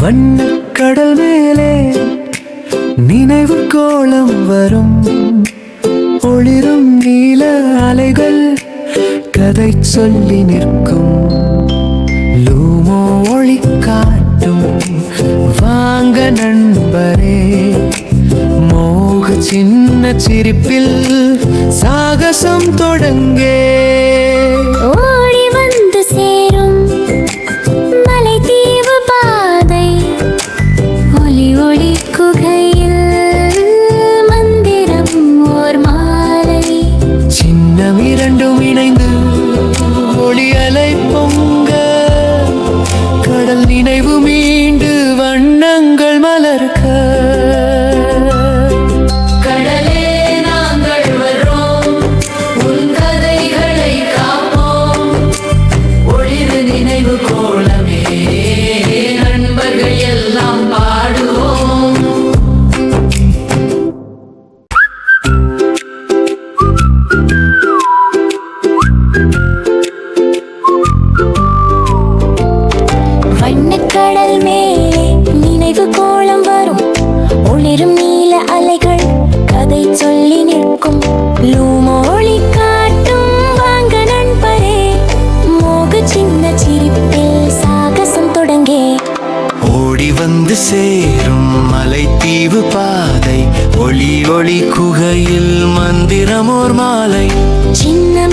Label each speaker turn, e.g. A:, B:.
A: வண்ணக்கடல் மேலே நினைவு கோலம் வரும். ஒளிரும் நீல அலைகள் கதை சொல்லி நிற்கும். லூமோ ஒளி காட்டும் வாங்க நண்பரே. மோக சின்ன சிரிப்பில் சாகசம் தொடங்கே.
B: ஓடி வந்து சேரும் மலைத்தீவு பாதை. ஒளி ஒளி குகையில் மந்திரம் ஓர் மாலை.
A: சின்னம் இரண்டும் இணைந்து ஒளி அலை பொங்க. கடல் நினைவு மீண்டு வண்ணங்கள் மலர்க்க.
C: கடலே நாங்கள் வரோம், உன் கதைகளை காப்போம். ஒளிரு நினைவு கோலமே, நண்பர்கள் எல்லாம் பாடுவோம்.
B: வண்ணக்கடல் மேலே நினைவு கோலம் வரும். ஒளிரும் நீல அலைகள் கதை சொல்லி நிற்கும். லூமோளி காட்டும் வாங்க நண்பரே. மோக சின்ன சிரிப்பில் சாகசம் தொடங்கே.
A: ஓடி வந்து சேரும் மலைத்தீவு பாதை. ஒளி ஒளி குகையில் மந்திரம் ஓர் மாலை.
B: சின்ன